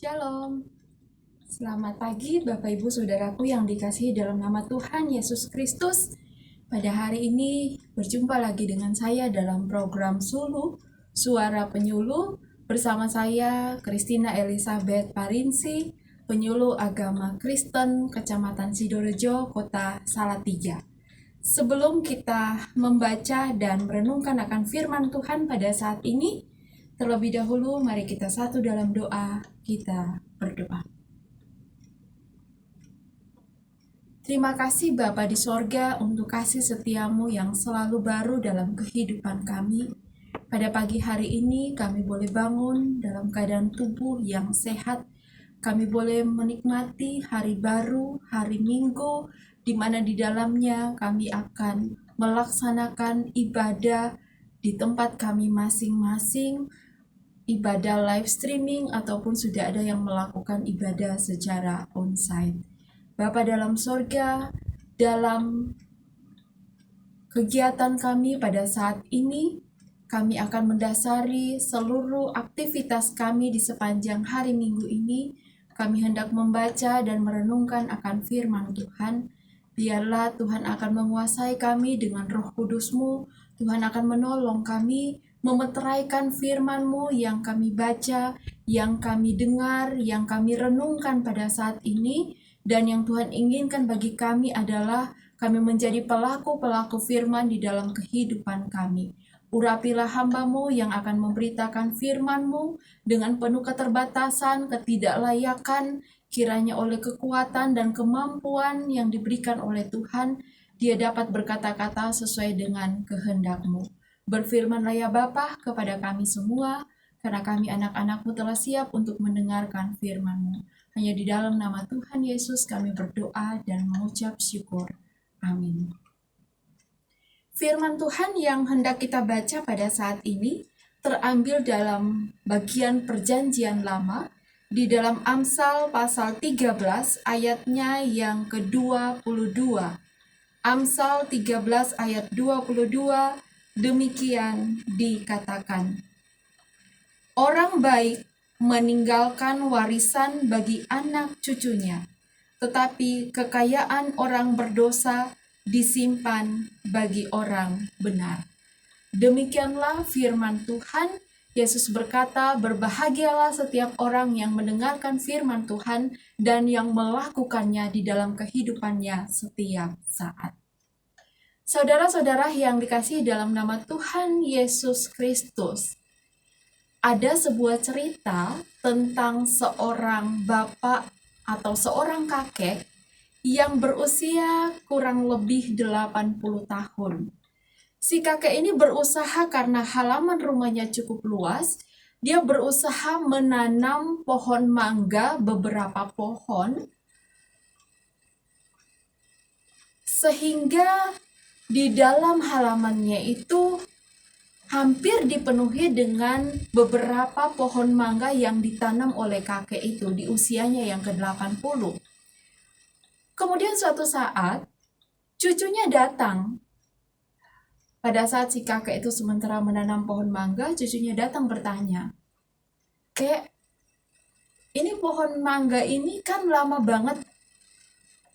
Shalom, selamat pagi Bapak Ibu Saudaraku yang dikasihi dalam nama Tuhan Yesus Kristus. Pada hari ini berjumpa lagi dengan saya dalam program Sulu, Suara Penyuluh, bersama saya Christina Elizabeth Parinsi, penyuluh agama Kristen Kecamatan Sidorejo, Kota Salatiga. Sebelum kita membaca dan merenungkan akan firman Tuhan pada saat ini, terlebih dahulu mari kita satu dalam doa, kita berdoa. Terima kasih Bapa di sorga untuk kasih setiamu yang selalu baru dalam kehidupan kami. Pada pagi hari ini kami boleh bangun dalam keadaan tubuh yang sehat. Kami boleh menikmati hari baru, hari Minggu, di mana di dalamnya kami akan melaksanakan ibadah di tempat kami masing-masing, ibadah live streaming ataupun sudah ada yang melakukan ibadah secara onsite. Bapa dalam sorga, dalam kegiatan kami pada saat ini, kami akan mendasari seluruh aktivitas kami di sepanjang hari Minggu ini. Kami hendak membaca dan merenungkan akan firman Tuhan. Biarlah Tuhan akan menguasai kami dengan Roh Kudus-Mu. Tuhan akan menolong kami memeteraikan firman-Mu yang kami baca, yang kami dengar, yang kami renungkan pada saat ini. Dan yang Tuhan inginkan bagi kami adalah kami menjadi pelaku-pelaku firman di dalam kehidupan kami. Urapilah hamba-Mu yang akan memberitakan firman-Mu dengan penuh keterbatasan, ketidaklayakan, kiranya oleh kekuatan dan kemampuan yang diberikan oleh Tuhan, dia dapat berkata-kata sesuai dengan kehendak-Mu. Berfirmanlah ya Bapa kepada kami semua, karena kami anak-anak-Mu telah siap untuk mendengarkan firman-Mu. Hanya di dalam nama Tuhan Yesus kami berdoa dan mengucap syukur. Amin. Firman Tuhan yang hendak kita baca pada saat ini terambil dalam bagian Perjanjian Lama di dalam Amsal pasal 13 ayatnya yang ke-22. Amsal 13 ayat 22 demikian dikatakan. Orang baik meninggalkan warisan bagi anak cucunya, tetapi kekayaan orang berdosa disimpan bagi orang benar. Demikianlah firman Tuhan. Yesus berkata, berbahagialah setiap orang yang mendengarkan firman Tuhan dan yang melakukannya di dalam kehidupannya setiap saat. Saudara-saudara yang dikasihi dalam nama Tuhan Yesus Kristus, ada sebuah cerita tentang seorang bapak atau seorang kakek yang berusia kurang lebih 80 tahun. Si kakek ini berusaha karena halaman rumahnya cukup luas, dia berusaha menanam pohon mangga, beberapa pohon, sehingga di dalam halamannya itu hampir dipenuhi dengan beberapa pohon mangga yang ditanam oleh kakek itu di usianya yang ke-80. Kemudian suatu saat, cucunya datang. Pada saat si kakek itu sementara menanam pohon mangga, cucunya datang bertanya, "Kek, ini pohon mangga ini kan lama banget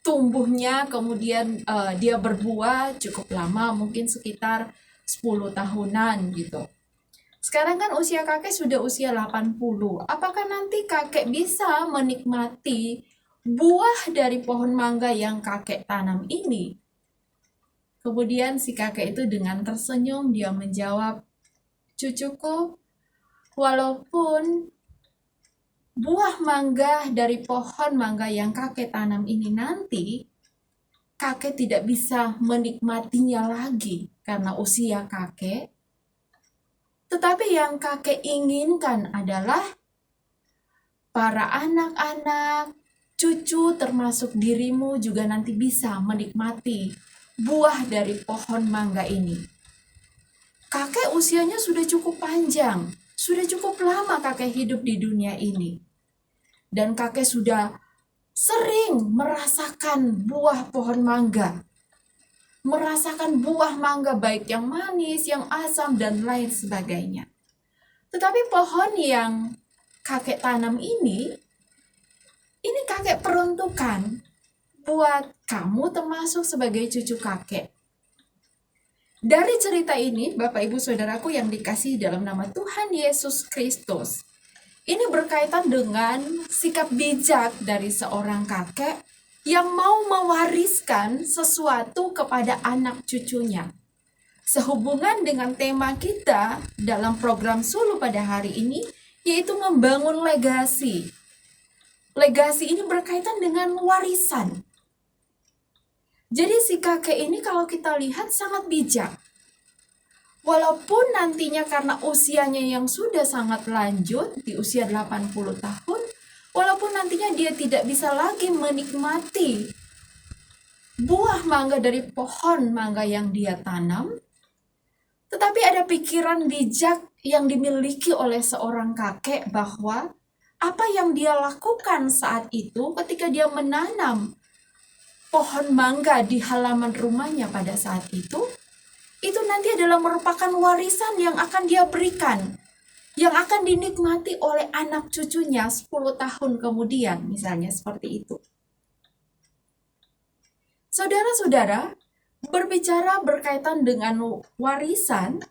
tumbuhnya, kemudian dia berbuah cukup lama, mungkin sekitar 10 tahunan gitu. Sekarang kan usia kakek sudah usia 80. Apakah nanti kakek bisa menikmati buah dari pohon mangga yang kakek tanam ini?" Kemudian si kakek itu dengan tersenyum dia menjawab, "Cucuku, walaupun buah mangga dari pohon mangga yang kakek tanam ini nanti kakek tidak bisa menikmatinya lagi karena usia kakek. Tetapi yang kakek inginkan adalah para anak-anak, cucu termasuk dirimu juga nanti bisa menikmati buah dari pohon mangga ini." Kakek usianya sudah cukup panjang, sudah cukup lama kakek hidup di dunia ini. Dan kakek sudah sering merasakan buah pohon mangga. Merasakan buah mangga baik yang manis, yang asam, dan lain sebagainya. Tetapi pohon yang kakek tanam ini Ini kakek peruntukan buat kamu termasuk sebagai cucu kakek. Dari cerita ini, Bapak Ibu Saudaraku yang dikasihi dalam nama Tuhan Yesus Kristus, ini berkaitan dengan sikap bijak dari seorang kakek yang mau mewariskan sesuatu kepada anak cucunya. Sehubungan dengan tema kita dalam program Sulu pada hari ini, yaitu membangun legasi. Legasi ini berkaitan dengan warisan. Jadi si kakek ini kalau kita lihat sangat bijak. Walaupun nantinya karena usianya yang sudah sangat lanjut, di usia 80 tahun, walaupun nantinya dia tidak bisa lagi menikmati buah mangga dari pohon mangga yang dia tanam, tetapi ada pikiran bijak yang dimiliki oleh seorang kakek bahwa apa yang dia lakukan saat itu ketika dia menanam pohon mangga di halaman rumahnya pada saat itu nanti adalah merupakan warisan yang akan dia berikan, yang akan dinikmati oleh anak cucunya 10 tahun kemudian, misalnya seperti itu. Saudara-saudara, berbicara berkaitan dengan warisan,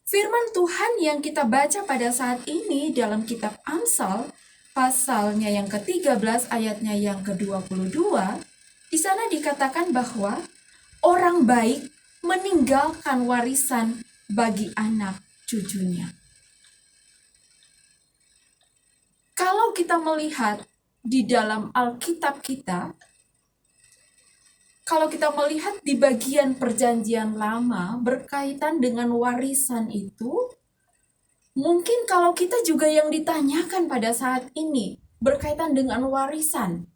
firman Tuhan yang kita baca pada saat ini dalam kitab Amsal, pasalnya yang ke-13 ayatnya yang ke-22, di sana dikatakan bahwa orang baik meninggalkan warisan bagi anak cucunya. Kalau kita melihat di dalam Alkitab kita, kalau kita melihat di bagian Perjanjian Lama berkaitan dengan warisan itu, mungkin kalau kita juga yang ditanyakan pada saat ini berkaitan dengan warisan,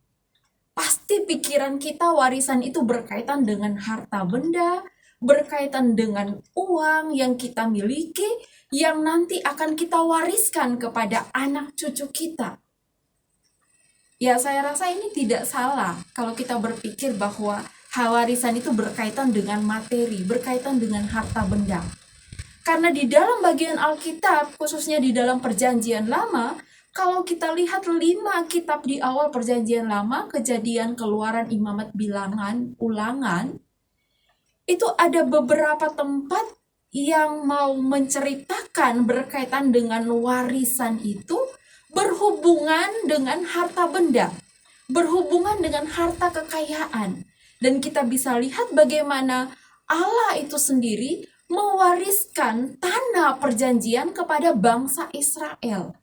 pasti pikiran kita warisan itu berkaitan dengan harta benda, berkaitan dengan uang yang kita miliki, yang nanti akan kita wariskan kepada anak cucu kita. Ya, saya rasa ini tidak salah kalau kita berpikir bahwa warisan itu berkaitan dengan materi, berkaitan dengan harta benda. Karena di dalam bagian Alkitab, khususnya di dalam Perjanjian Lama, kalau kita lihat 5 kitab di awal Perjanjian Lama, Kejadian, Keluaran, Imamat, Bilangan, Ulangan, itu ada beberapa tempat yang mau menceritakan berkaitan dengan warisan itu berhubungan dengan harta benda, berhubungan dengan harta kekayaan. Dan kita bisa lihat bagaimana Allah itu sendiri mewariskan tanah perjanjian kepada bangsa Israel.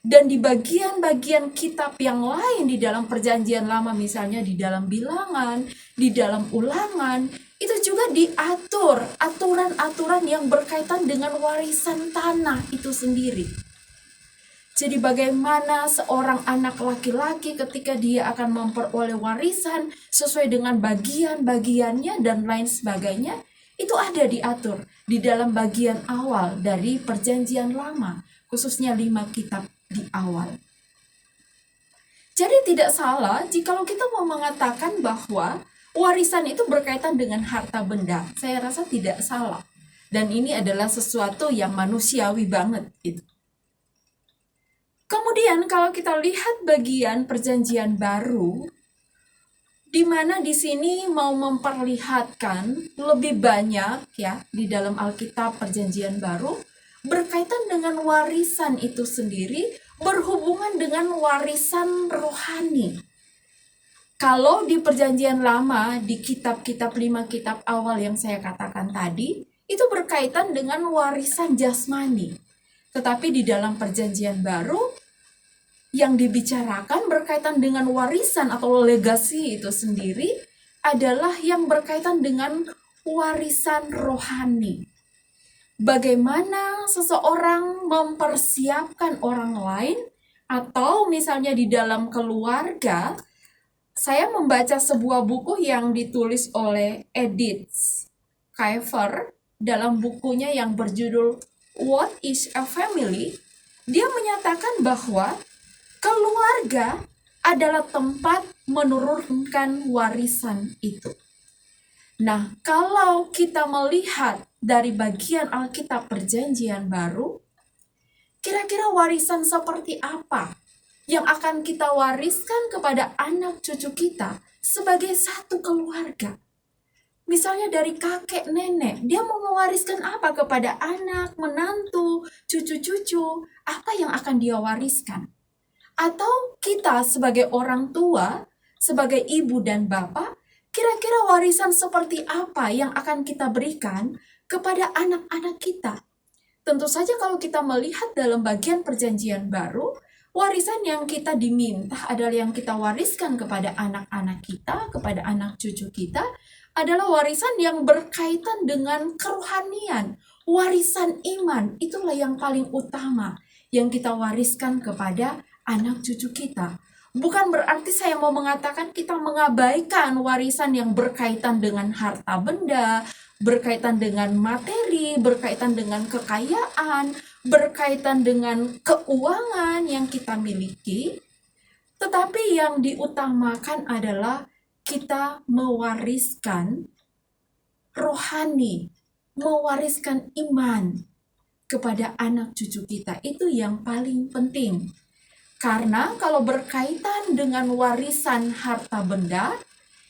Dan di bagian-bagian kitab yang lain di dalam Perjanjian Lama, misalnya di dalam Bilangan, di dalam Ulangan, itu juga diatur aturan-aturan yang berkaitan dengan warisan tanah itu sendiri. Jadi bagaimana seorang anak laki-laki ketika dia akan memperoleh warisan sesuai dengan bagian-bagiannya dan lain sebagainya, itu ada diatur di dalam bagian awal dari Perjanjian Lama, khususnya 5 kitab di awal. Jadi tidak salah jikalau kita mau mengatakan bahwa warisan itu berkaitan dengan harta benda. Saya rasa tidak salah. Dan ini adalah sesuatu yang manusiawi banget gitu. Kemudian kalau kita lihat bagian Perjanjian Baru, di mana di sini mau memperlihatkan lebih banyak ya di dalam Alkitab Perjanjian Baru berkaitan dengan warisan itu sendiri, berhubungan dengan warisan rohani. Kalau di Perjanjian Lama, di kitab-kitab 5 kitab awal yang saya katakan tadi, itu berkaitan dengan warisan jasmani. Tetapi di dalam Perjanjian Baru, yang dibicarakan berkaitan dengan warisan atau legasi itu sendiri adalah yang berkaitan dengan warisan rohani. Bagaimana seseorang mempersiapkan orang lain, atau misalnya di dalam keluarga. Saya membaca sebuah buku yang ditulis oleh Edith Kiefer dalam bukunya yang berjudul What is a Family? Dia menyatakan bahwa keluarga adalah tempat menurunkan warisan itu. Nah, kalau kita melihat dari bagian Alkitab Perjanjian Baru, kira-kira warisan seperti apa yang akan kita wariskan kepada anak cucu kita sebagai satu keluarga. Misalnya dari kakek nenek, dia mau mewariskan apa kepada anak, menantu, cucu-cucu, apa yang akan dia wariskan? Atau kita sebagai orang tua, sebagai ibu dan bapak, kira-kira warisan seperti apa yang akan kita berikan kepada anak-anak kita? Tentu saja kalau kita melihat dalam bagian perjanjian baru, warisan yang kita diminta adalah yang kita wariskan kepada anak-anak kita, kepada anak cucu kita, adalah warisan yang berkaitan dengan kerohanian, warisan iman. Itulah yang paling utama yang kita wariskan kepada anak cucu kita. Bukan berarti saya mau mengatakan kita mengabaikan warisan yang berkaitan dengan harta benda, berkaitan dengan materi, berkaitan dengan kekayaan, berkaitan dengan keuangan yang kita miliki. Tetapi yang diutamakan adalah kita mewariskan rohani, mewariskan iman kepada anak cucu kita. Itu yang paling penting. Karena kalau berkaitan dengan warisan harta benda,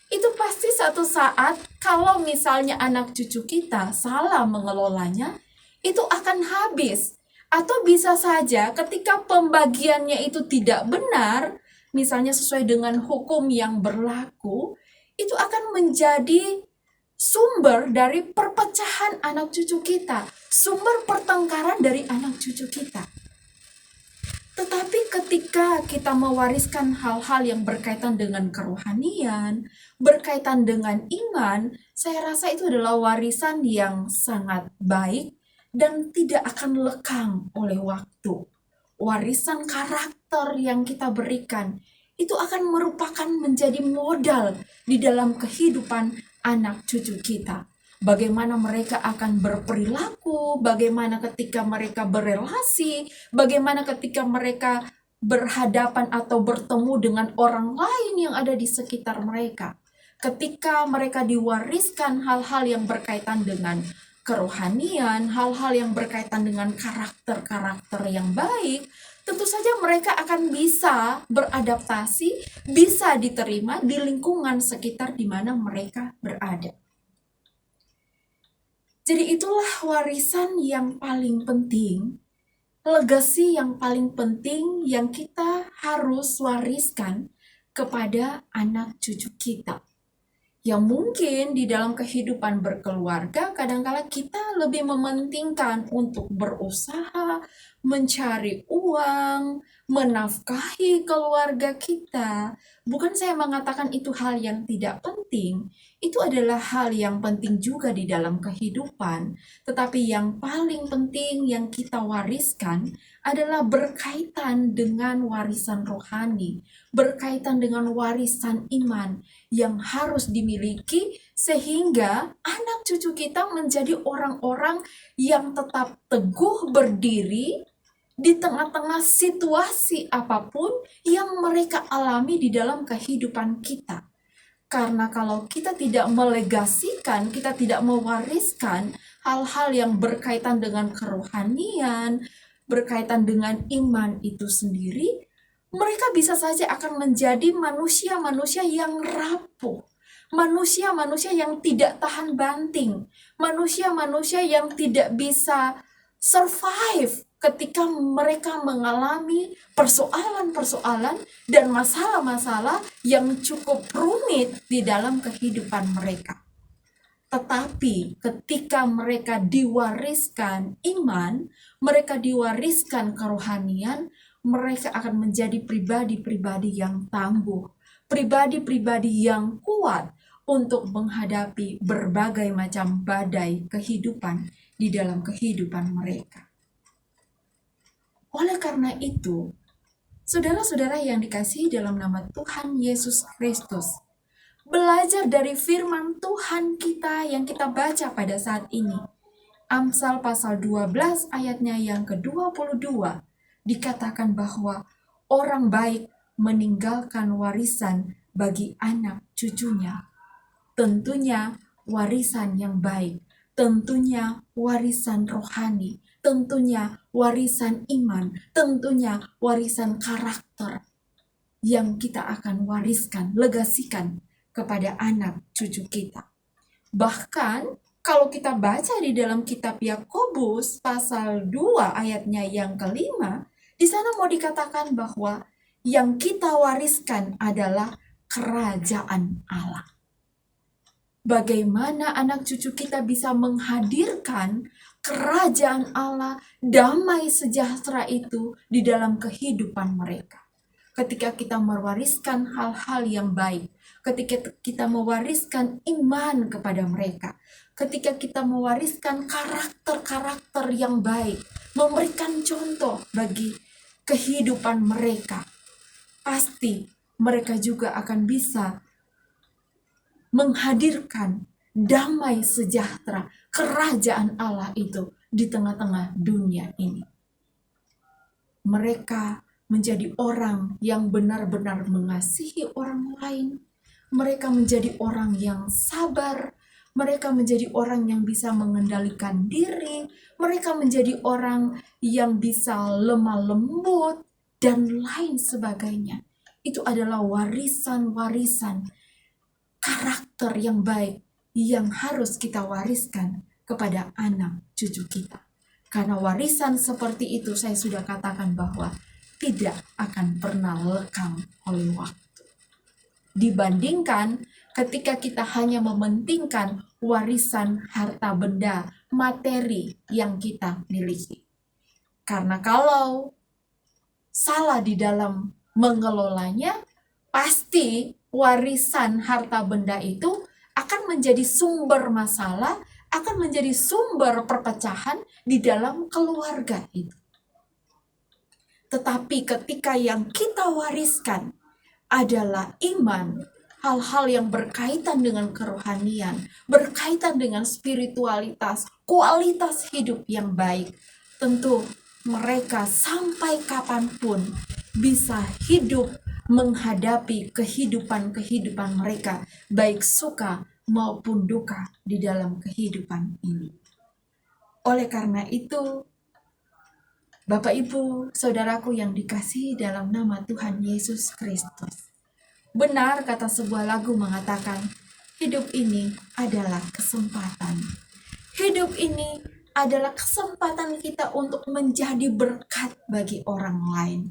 itu pasti satu saat kalau misalnya anak cucu kita salah mengelolanya, itu akan habis. Atau bisa saja ketika pembagiannya itu tidak benar, misalnya sesuai dengan hukum yang berlaku, itu akan menjadi sumber dari perpecahan anak cucu kita, sumber pertengkaran dari anak cucu kita. Tetapi ketika kita mewariskan hal-hal yang berkaitan dengan kerohanian, berkaitan dengan iman, saya rasa itu adalah warisan yang sangat baik dan tidak akan lekang oleh waktu. Warisan karakter yang kita berikan itu akan merupakan menjadi modal di dalam kehidupan anak cucu kita. Bagaimana mereka akan berperilaku, bagaimana ketika mereka berelasi, bagaimana ketika mereka berhadapan atau bertemu dengan orang lain yang ada di sekitar mereka. Ketika mereka diwariskan hal-hal yang berkaitan dengan kerohanian, hal-hal yang berkaitan dengan karakter-karakter yang baik, tentu saja mereka akan bisa beradaptasi, bisa diterima di lingkungan sekitar di mana mereka berada. Jadi itulah warisan yang paling penting, legasi yang paling penting yang kita harus wariskan kepada anak cucu kita. Yang mungkin di dalam kehidupan berkeluarga kadang-kala kita lebih mementingkan untuk berusaha, mencari uang, menafkahi keluarga kita. Bukan saya mengatakan itu hal yang tidak penting, itu adalah hal yang penting juga di dalam kehidupan. Tetapi yang paling penting yang kita wariskan adalah berkaitan dengan warisan rohani, berkaitan dengan warisan iman yang harus dimiliki sehingga anak cucu kita menjadi orang-orang yang tetap teguh berdiri di tengah-tengah situasi apapun yang mereka alami di dalam kehidupan kita. Karena kalau kita tidak melegasikan, kita tidak mewariskan hal-hal yang berkaitan dengan kerohanian, berkaitan dengan iman itu sendiri, mereka bisa saja akan menjadi manusia-manusia yang rapuh, manusia-manusia yang tidak tahan banting, manusia-manusia yang tidak bisa survive ketika mereka mengalami persoalan-persoalan dan masalah-masalah yang cukup rumit di dalam kehidupan mereka. Tetapi ketika mereka diwariskan iman, mereka diwariskan kerohanian, mereka akan menjadi pribadi-pribadi yang tangguh, pribadi-pribadi yang kuat untuk menghadapi berbagai macam badai kehidupan di dalam kehidupan mereka. Oleh karena itu, saudara-saudara yang dikasihi dalam nama Tuhan Yesus Kristus, belajar dari firman Tuhan kita yang kita baca pada saat ini. Amsal pasal 12 ayatnya yang ke-22 dikatakan bahwa orang baik meninggalkan warisan bagi anak cucunya. Tentunya warisan yang baik, tentunya warisan rohani, tentunya warisan iman, tentunya warisan karakter yang kita akan wariskan, legasikan kepada anak cucu kita. Bahkan kalau kita baca di dalam kitab Yakobus pasal 2 ayatnya yang kelima, di sana mau dikatakan bahwa yang kita wariskan adalah kerajaan Allah. Bagaimana anak cucu kita bisa menghadirkan kerajaan Allah, damai sejahtera itu di dalam kehidupan mereka. Ketika kita mewariskan hal-hal yang baik, ketika kita mewariskan iman kepada mereka, ketika kita mewariskan karakter-karakter yang baik, memberikan contoh bagi kehidupan mereka, pasti mereka juga akan bisa menghadirkan damai sejahtera kerajaan Allah itu di tengah-tengah dunia ini. Mereka menjadi orang yang benar-benar mengasihi orang lain. Mereka menjadi orang yang sabar. Mereka menjadi orang yang bisa mengendalikan diri. Mereka menjadi orang yang bisa lemah lembut dan lain sebagainya. Itu adalah warisan-warisan karakter yang baik yang harus kita wariskan kepada anak cucu kita. Karena warisan seperti itu saya sudah katakan bahwa tidak akan pernah lekang oleh waktu. Dibandingkan ketika kita hanya mementingkan warisan harta benda, materi yang kita miliki. Karena kalau salah di dalam mengelolanya, pasti warisan harta benda itu akan menjadi sumber masalah, akan menjadi sumber perpecahan di dalam keluarga itu. Tetapi ketika yang kita wariskan adalah iman, hal-hal yang berkaitan dengan kerohanian, berkaitan dengan spiritualitas, kualitas hidup yang baik, tentu mereka sampai kapanpun bisa hidup menghadapi kehidupan-kehidupan mereka, baik suka maupun duka di dalam kehidupan ini. Oleh karena itu, Bapak Ibu, saudaraku yang dikasihi dalam nama Tuhan Yesus Kristus, benar kata sebuah lagu mengatakan, hidup ini adalah kesempatan. Hidup ini adalah kesempatan kita untuk menjadi berkat bagi orang lain.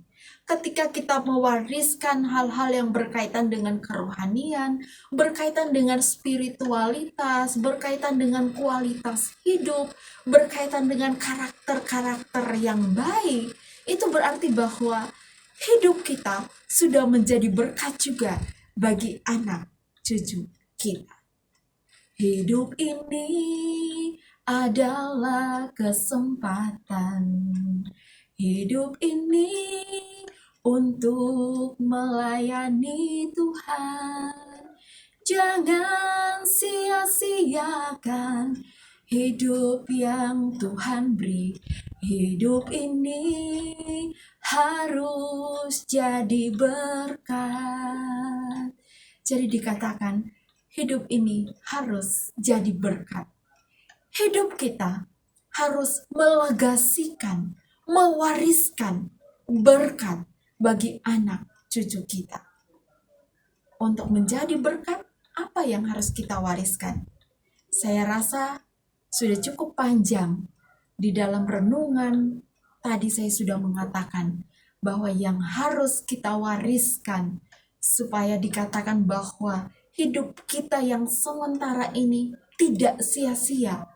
Ketika kita mewariskan hal-hal yang berkaitan dengan kerohanian, berkaitan dengan spiritualitas, berkaitan dengan kualitas hidup, berkaitan dengan karakter-karakter yang baik, itu berarti bahwa hidup kita sudah menjadi berkat juga bagi anak cucu kita. Hidup ini adalah kesempatan. Hidup ini untuk melayani Tuhan. Jangan sia-siakan hidup yang Tuhan beri. Hidup ini harus jadi berkat. Jadi dikatakan hidup ini harus jadi berkat. Hidup kita harus melegasikan, mewariskan berkat bagi anak cucu kita. Untuk menjadi berkat, apa yang harus kita wariskan? Saya rasa sudah cukup panjang di dalam renungan. Tadi saya sudah mengatakan bahwa yang harus kita wariskan supaya dikatakan bahwa hidup kita yang sementara ini tidak sia-sia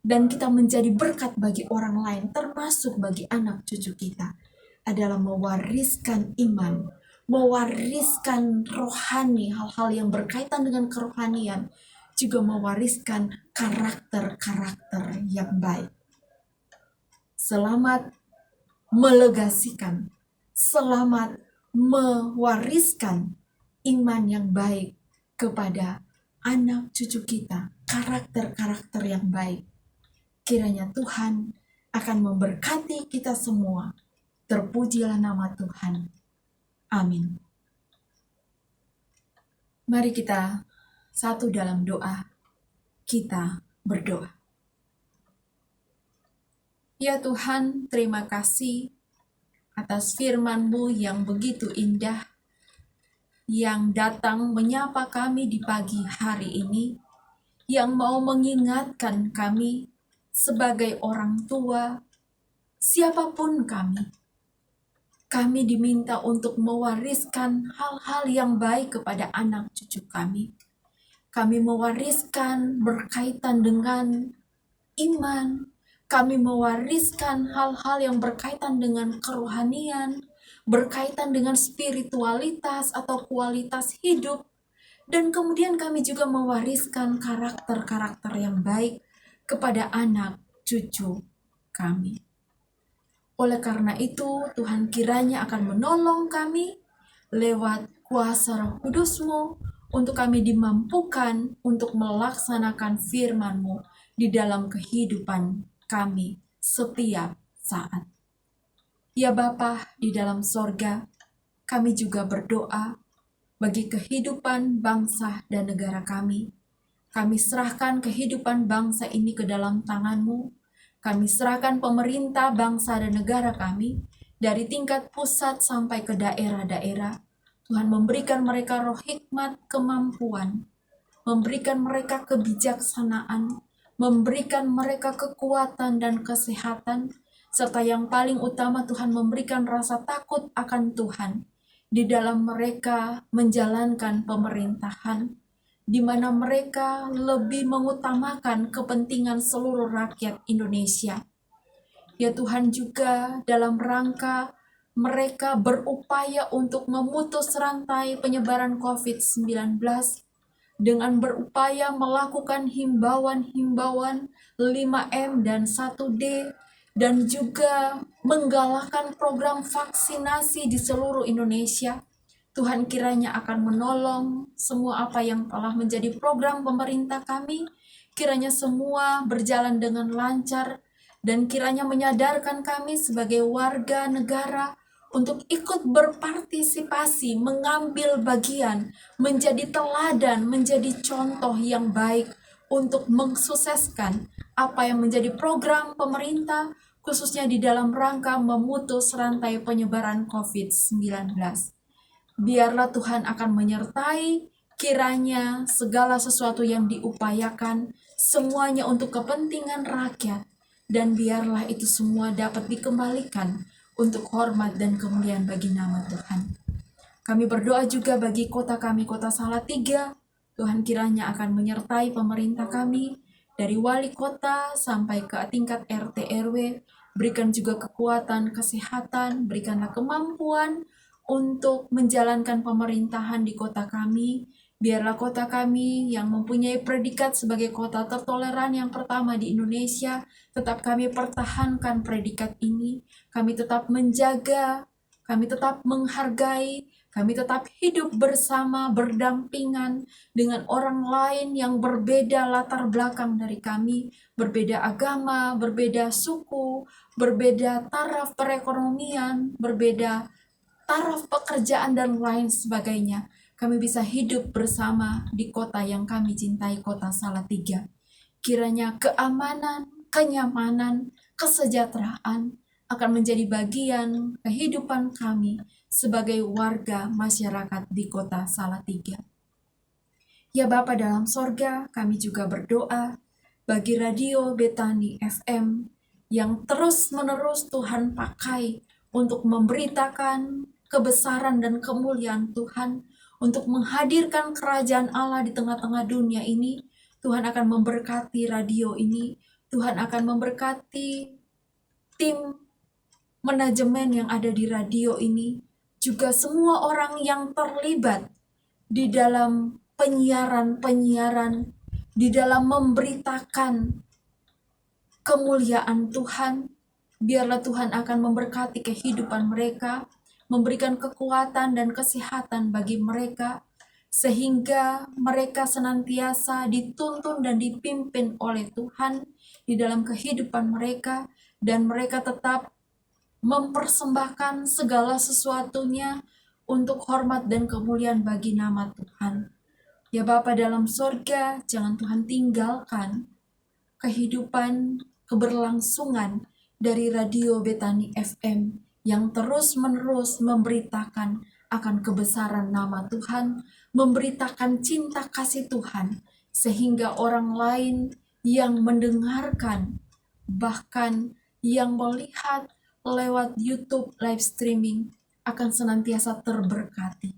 dan kita menjadi berkat bagi orang lain, termasuk bagi anak cucu kita, adalah mewariskan iman, mewariskan rohani, hal-hal yang berkaitan dengan kerohanian, juga mewariskan karakter-karakter yang baik. Selamat melegasikan, selamat mewariskan iman yang baik kepada anak cucu kita, karakter-karakter yang baik. Kiranya Tuhan akan memberkati kita semua. Terpujilah nama Tuhan. Amin. Mari kita satu dalam doa. Kita berdoa. Ya Tuhan, terima kasih atas firman-Mu yang begitu indah, yang datang menyapa kami di pagi hari ini, yang mau mengingatkan kami sebagai orang tua, siapapun kami diminta untuk mewariskan hal-hal yang baik kepada anak cucu kami. Kami mewariskan berkaitan dengan iman, kami mewariskan hal-hal yang berkaitan dengan kerohanian, berkaitan dengan spiritualitas atau kualitas hidup, dan kemudian kami juga mewariskan karakter-karakter yang baik kepada anak cucu kami. Oleh karena itu, Tuhan kiranya akan menolong kami lewat kuasa Roh Kudus-Mu untuk kami dimampukan untuk melaksanakan firman-Mu di dalam kehidupan kami setiap saat. Ya Bapa di dalam sorga, kami juga berdoa bagi kehidupan bangsa dan negara kami. Kami serahkan kehidupan bangsa ini ke dalam tangan-Mu. Kami serahkan pemerintah bangsa dan negara kami dari tingkat pusat sampai ke daerah-daerah. Tuhan memberikan mereka roh hikmat, kemampuan, memberikan mereka kebijaksanaan, memberikan mereka kekuatan dan kesehatan, serta yang paling utama Tuhan memberikan rasa takut akan Tuhan di dalam mereka menjalankan pemerintahan, di mana mereka lebih mengutamakan kepentingan seluruh rakyat Indonesia. Ya Tuhan, juga dalam rangka mereka berupaya untuk memutus rantai penyebaran COVID-19 dengan berupaya melakukan himbauan-himbauan 5M dan 1D, dan juga menggalakkan program vaksinasi di seluruh Indonesia. Tuhan kiranya akan menolong semua apa yang telah menjadi program pemerintah kami, kiranya semua berjalan dengan lancar, dan kiranya menyadarkan kami sebagai warga negara untuk ikut berpartisipasi, mengambil bagian, menjadi teladan, menjadi contoh yang baik untuk mensukseskan apa yang menjadi program pemerintah, khususnya di dalam rangka memutus rantai penyebaran COVID-19. Biarlah Tuhan akan menyertai kiranya segala sesuatu yang diupayakan, semuanya untuk kepentingan rakyat, dan biarlah itu semua dapat dikembalikan untuk hormat dan kemuliaan bagi nama Tuhan. Kami berdoa juga bagi kota kami, kota Salatiga. Tuhan kiranya akan menyertai pemerintah kami, dari wali kota sampai ke tingkat RT RW. Berikan juga kekuatan, kesehatan, berikanlah kemampuan untuk menjalankan pemerintahan di kota kami. Biarlah kota kami yang mempunyai predikat sebagai kota tertoleran yang pertama di Indonesia, tetap kami pertahankan predikat ini. Kami tetap menjaga, kami tetap menghargai, kami tetap hidup bersama, berdampingan dengan orang lain yang berbeda latar belakang dari kami, berbeda agama, berbeda suku, berbeda taraf perekonomian, berbeda taraf pekerjaan, dan lain sebagainya. Kami bisa hidup bersama di kota yang kami cintai, kota Salatiga. Kiranya keamanan, kenyamanan, kesejahteraan akan menjadi bagian kehidupan kami sebagai warga masyarakat di kota Salatiga. Ya Bapa dalam sorga, kami juga berdoa bagi Radio Betani FM yang terus-menerus Tuhan pakai untuk memberitakan kebesaran dan kemuliaan Tuhan, untuk menghadirkan kerajaan Allah di tengah-tengah dunia ini. Tuhan akan memberkati radio ini, Tuhan akan memberkati tim manajemen yang ada di radio ini, juga semua orang yang terlibat di dalam penyiaran-penyiaran, di dalam memberitakan kemuliaan Tuhan. Biarlah Tuhan akan memberkati kehidupan mereka, memberikan kekuatan dan kesehatan bagi mereka, sehingga mereka senantiasa dituntun dan dipimpin oleh Tuhan di dalam kehidupan mereka, dan mereka tetap mempersembahkan segala sesuatunya untuk hormat dan kemuliaan bagi nama Tuhan. Ya Bapa dalam sorga, jangan Tuhan tinggalkan kehidupan keberlangsungan dari Radio Betani FM yang terus-menerus memberitakan akan kebesaran nama Tuhan, memberitakan cinta kasih Tuhan, sehingga orang lain yang mendengarkan, bahkan yang melihat lewat YouTube live streaming akan senantiasa terberkati.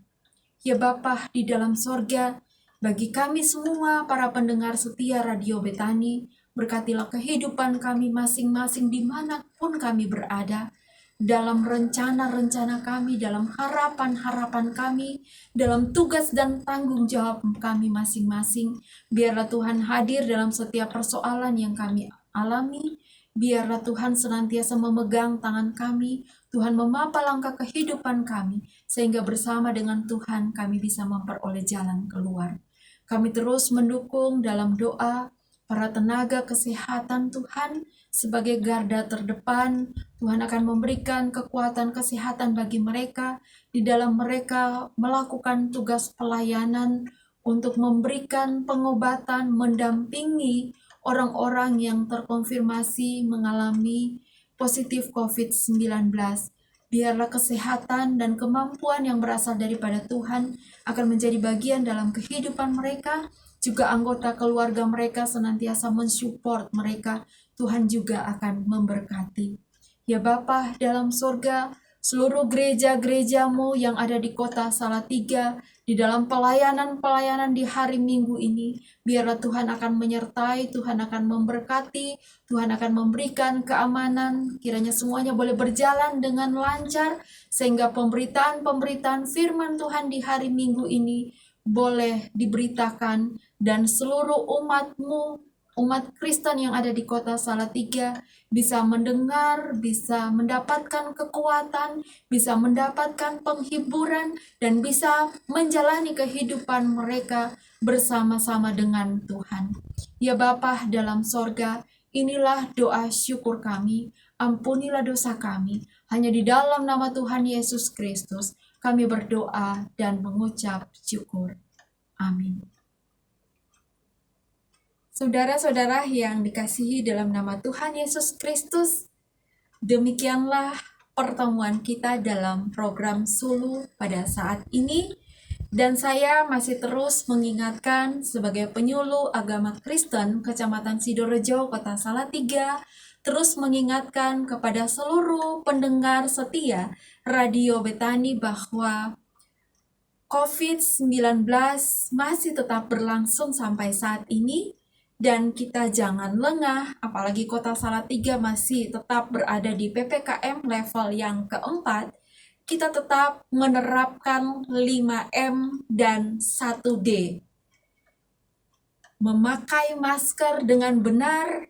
Ya Bapa di dalam sorga, bagi kami semua para pendengar setia Radio Betani, berkatilah kehidupan kami masing-masing dimanapun kami berada, dalam rencana-rencana kami, dalam harapan-harapan kami, dalam tugas dan tanggung jawab kami masing-masing. Biarlah Tuhan hadir dalam setiap persoalan yang kami alami. Biarlah Tuhan senantiasa memegang tangan kami, Tuhan memapa langkah kehidupan kami, sehingga bersama dengan Tuhan kami bisa memperoleh jalan keluar. Kami terus mendukung dalam doa para tenaga kesehatan Tuhan sebagai garda terdepan. Tuhan akan memberikan kekuatan kesehatan bagi mereka di dalam mereka melakukan tugas pelayanan untuk memberikan pengobatan, mendampingi orang-orang yang terkonfirmasi mengalami positif COVID-19. Biarlah kesehatan dan kemampuan yang berasal daripada Tuhan akan menjadi bagian dalam kehidupan mereka, juga anggota keluarga mereka senantiasa mensupport mereka. Tuhan juga akan memberkati. Ya Bapa dalam surga, seluruh gereja-gerejamu yang ada di kota Salatiga, di dalam pelayanan-pelayanan di hari Minggu ini, biarlah Tuhan akan menyertai, Tuhan akan memberkati, Tuhan akan memberikan keamanan, kiranya semuanya boleh berjalan dengan lancar, sehingga pemberitaan-pemberitaan firman Tuhan di hari Minggu ini boleh diberitakan, dan seluruh umatmu, umat Kristen yang ada di kota Salatiga bisa mendengar, bisa mendapatkan kekuatan, bisa mendapatkan penghiburan, dan bisa menjalani kehidupan mereka bersama-sama dengan Tuhan. Ya Bapa dalam sorga, inilah doa syukur kami, ampunilah dosa kami, hanya di dalam nama Tuhan Yesus Kristus kami berdoa dan mengucap syukur. Amin. Saudara-saudara yang dikasihi dalam nama Tuhan Yesus Kristus, demikianlah pertemuan kita dalam program Sulu pada saat ini. Dan saya masih terus mengingatkan sebagai penyuluh agama Kristen Kecamatan Sidorejo, Kota Salatiga, terus mengingatkan kepada seluruh pendengar setia Radio Betani bahwa COVID-19 masih tetap berlangsung sampai saat ini, dan kita jangan lengah, apalagi Kota Salatiga masih tetap berada di PPKM level yang keempat. Kita tetap menerapkan 5M dan 1D. Memakai masker dengan benar,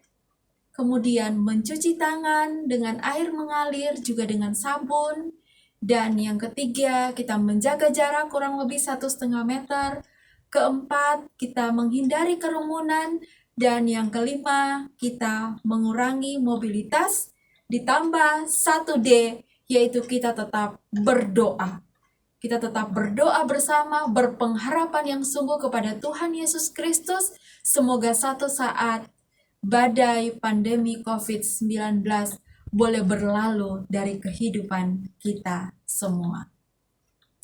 kemudian mencuci tangan dengan air mengalir juga dengan sabun, dan yang ketiga kita menjaga jarak kurang lebih 1,5 meter. Keempat, kita menghindari kerumunan, dan yang kelima kita mengurangi mobilitas, ditambah 1D, yaitu kita tetap berdoa. Kita tetap berdoa bersama, berpengharapan yang sungguh kepada Tuhan Yesus Kristus. Semoga satu saat badai pandemi COVID-19 boleh berlalu dari kehidupan kita semua.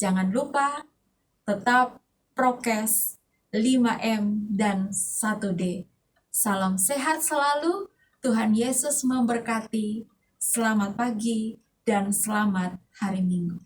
Jangan lupa tetap prokes 5M dan 1D. Salam sehat selalu, Tuhan Yesus memberkati. Selamat pagi dan selamat hari Minggu.